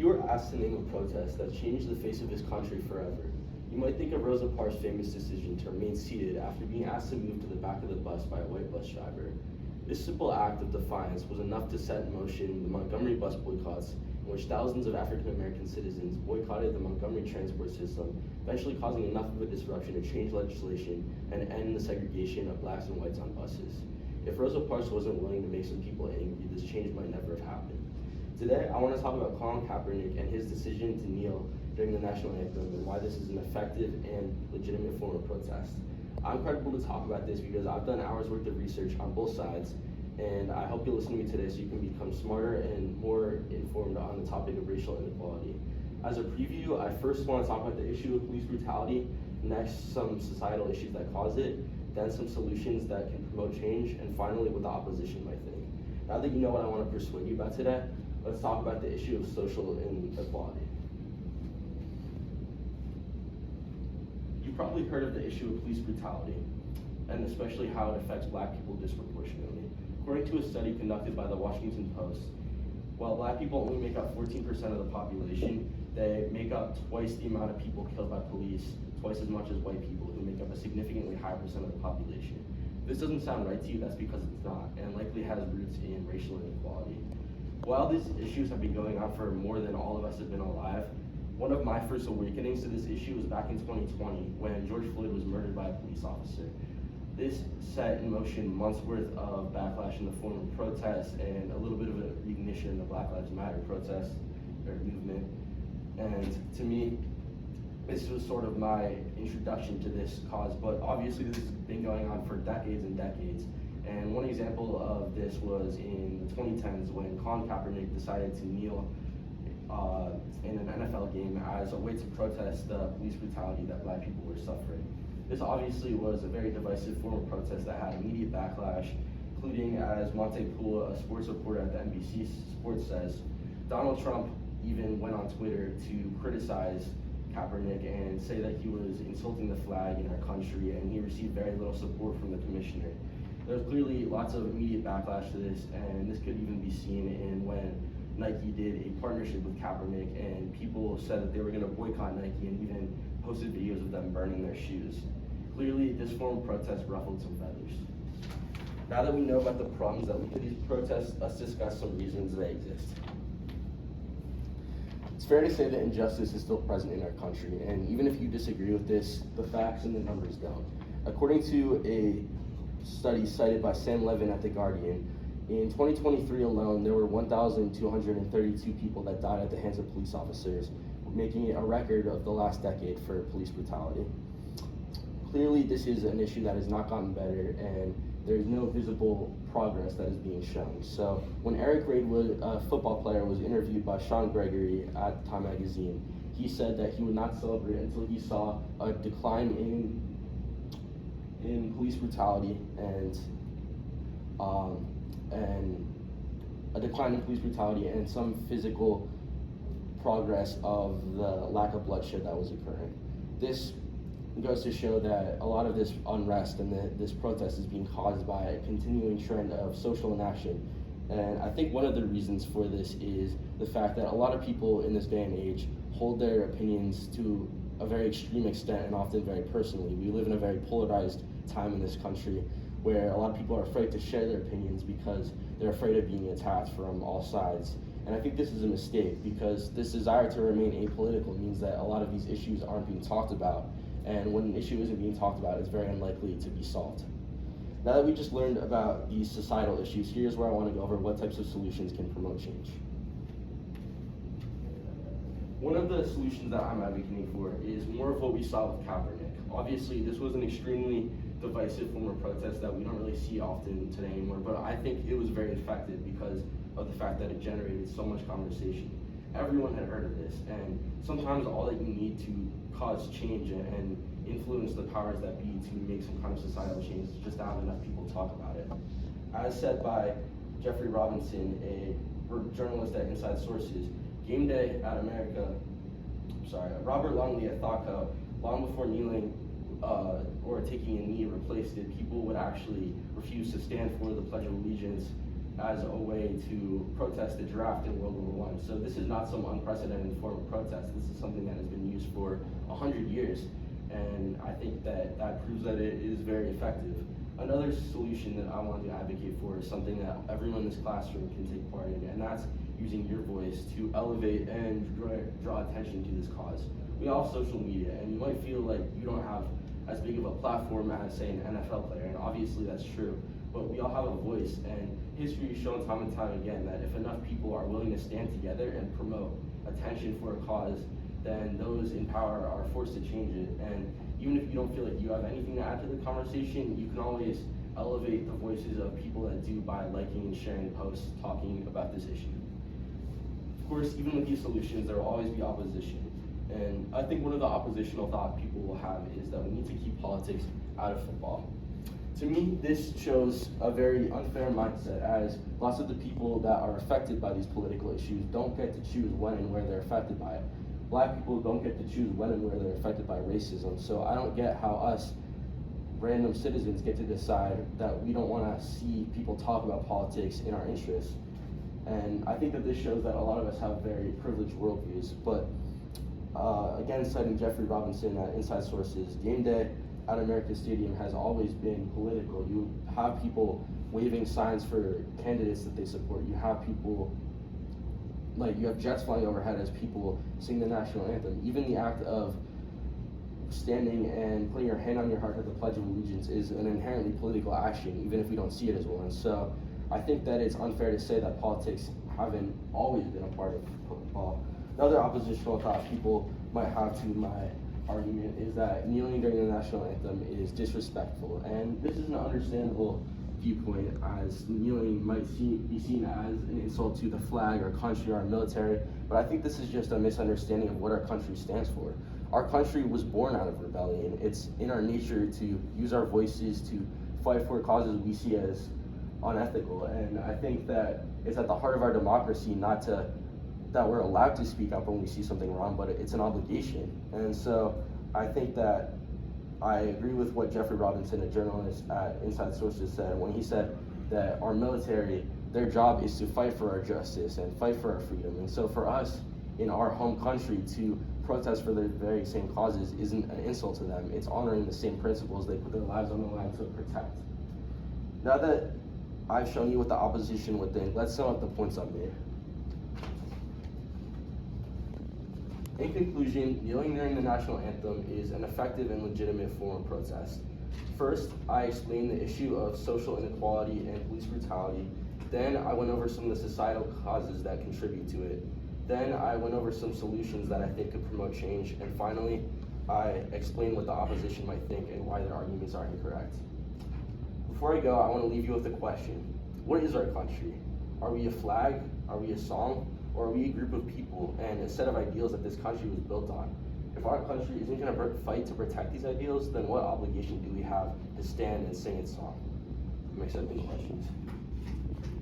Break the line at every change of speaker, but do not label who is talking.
you were asked to name a protest that changed the face of this country forever, you might think of Rosa Parks' famous decision to remain seated after being asked to move to the back of the bus by a white bus driver. This simple act of defiance was enough to set in motion the Montgomery bus boycotts, in which thousands of African American citizens boycotted the Montgomery transport system, eventually causing enough of a disruption to change legislation and end the segregation of blacks and whites on buses. If Rosa Parks wasn't willing to make some people angry, this change might never have happened. Today, I want to talk about Colin Kaepernick and his decision to kneel during the national anthem and why this is an effective and legitimate form of protest. I'm credible to talk about this because I've done hours worth of research on both sides, and I hope you listen to me today so you can become smarter and more informed on the topic of racial inequality. As a preview, I first want to talk about the issue of police brutality, next some societal issues that cause it, then some solutions that can promote change, and finally what the opposition might think. Now that you know what I want to persuade you about today, let's talk about the issue of social inequality. You've probably heard of the issue of police brutality, and especially how it affects black people disproportionately. According to a study conducted by the Washington Post, while black people only make up 14% of the population, they make up twice the amount of people killed by police, twice as much as white people, who make up a significantly higher percent of the population. If this doesn't sound right to you, that's because it's not, and likely has roots in racial inequality. While these issues have been going on for more than all of us have been alive, one of my first awakenings to this issue was back in 2020 when George Floyd was murdered by a police officer. This set in motion months worth of backlash in the form of protests and a little bit of a recognition in the Black Lives Matter protest or movement. And to me, this was sort of my introduction to this cause, but obviously this has been going on for decades and decades. And one example of this was in the 2010s when Colin Kaepernick decided to kneel in an NFL game as a way to protest the police brutality that black people were suffering. This obviously was a very divisive form of protest that had immediate backlash, including, as Monte Pula, a sports reporter at the NBC Sports says, Donald Trump even went on Twitter to criticize Kaepernick and say that he was insulting the flag in our country, and he received very little support from the commissioner. There's clearly lots of immediate backlash to this, and this could even be seen in when Nike did a partnership with Kaepernick, and people said that they were going to boycott Nike and even posted videos of them burning their shoes. Clearly, this form of protest ruffled some feathers. Now that we know about the problems that lead to these protests, let's discuss some reasons they exist. It's fair to say that injustice is still present in our country, and even if you disagree with this, the facts and the numbers don't. According to a study cited by Sam Levin at The Guardian, in 2023 alone, there were 1,232 people that died at the hands of police officers, making it a record of the last decade for police brutality. Clearly, this is an issue that has not gotten better, and there's no visible progress that is being shown. So when Eric Reid, a football player, was interviewed by Sean Gregory at Time Magazine, he said that he would not celebrate until he saw a decline in police brutality and a decline in police brutality and some physical progress of the lack of bloodshed that was occurring. This goes to show that a lot of this unrest and this protest is being caused by a continuing trend of social inaction. And I think one of the reasons for this is the fact that a lot of people in this day and age hold their opinions to a very extreme extent and often very personally. We live in a very polarized time in this country where a lot of people are afraid to share their opinions because they're afraid of being attacked from all sides. And I think this is a mistake because this desire to remain apolitical means that a lot of these issues aren't being talked about. And when an issue isn't being talked about, it's very unlikely to be solved. Now that we just learned about these societal issues, here's where I want to go over what types of solutions can promote change. One of the solutions that I'm advocating for is more of what we saw with Kaepernick. Obviously, this was an extremely divisive form of protest that we don't really see often today anymore, but I think it was very effective because of the fact that it generated so much conversation. Everyone had heard of this, and sometimes all that you need to cause change and influence the powers that be to make some kind of societal change is just to have enough people talk about it. As said by Jeffrey Robinson, a journalist at Inside Sources, game day at Robert Longley at ThoughtCo, long before kneeling or taking a knee replaced it, people would actually refuse to stand for the Pledge of Allegiance as a way to protest the draft in World War I. So this is not some unprecedented form of protest. This is something that has been used for 100 years. And I think that proves that it is very effective. Another solution that I want to advocate for is something that everyone in this classroom can take part in, and that's using your voice to elevate and draw attention to this cause. We all have social media, and you might feel like you don't have as big of a platform as, say, an NFL player, and obviously that's true, but we all have a voice, and history has shown time and time again that if enough people are willing to stand together and promote attention for a cause, then those in power are forced to change it. And even if you don't feel like you have anything to add to the conversation, you can always elevate the voices of people that do by liking and sharing posts talking about this issue. Of course, even with these solutions, there will always be opposition. And I think one of the oppositional thought people will have is that we need to keep politics out of football. To me, this shows a very unfair mindset, as lots of the people that are affected by these political issues don't get to choose when and where they're affected by it. Black people don't get to choose when and where they're affected by racism, so I don't get how us random citizens get to decide that we don't want to see people talk about politics in our interests. And I think that this shows that a lot of us have very privileged worldviews, but again, citing Jeffrey Robinson at Inside Sources, game day at American Stadium has always been political. You have people waving signs for candidates that they support. You have people, like, you have jets flying overhead as people sing the national anthem. Even the act of standing and putting your hand on your heart at the Pledge of Allegiance is an inherently political action, even if we don't see it as one. So I think that it's unfair to say that politics haven't always been a part of football. Another oppositional thought people might have to my argument is that kneeling during the national anthem is disrespectful, and this is an understandable viewpoint, as kneeling might be seen as an insult to the flag, our country, our military, but I think this is just a misunderstanding of what our country stands for. Our country was born out of rebellion. It's in our nature to use our voices to fight for causes we see as unethical, and I think that it's at the heart of our democracy that we're allowed to speak up when we see something wrong, but it's an obligation. And so I think that I agree with what Jeffrey Robinson, a journalist at Inside Sources, said when he said that our military, their job is to fight for our justice and fight for our freedom. And so for us in our home country to protest for the very same causes isn't an insult to them. It's honoring the same principles they put their lives on the line to protect. Now that I've shown you what the opposition would think, let's sum up the points I've made. In conclusion, kneeling during the national anthem is an effective and legitimate form of protest. First, I explained the issue of social inequality and police brutality. Then I went over some of the societal causes that contribute to it. Then I went over some solutions that I think could promote change. And finally, I explained what the opposition might think and why their arguments are incorrect. Before I go, I want to leave you with a question. What is our country? Are we a flag? Are we a song? Or are we a group of people and a set of ideals that this country was built on? If our country isn't going to fight to protect these ideals, then what obligation do we have to stand and sing its song? I'm accepting questions.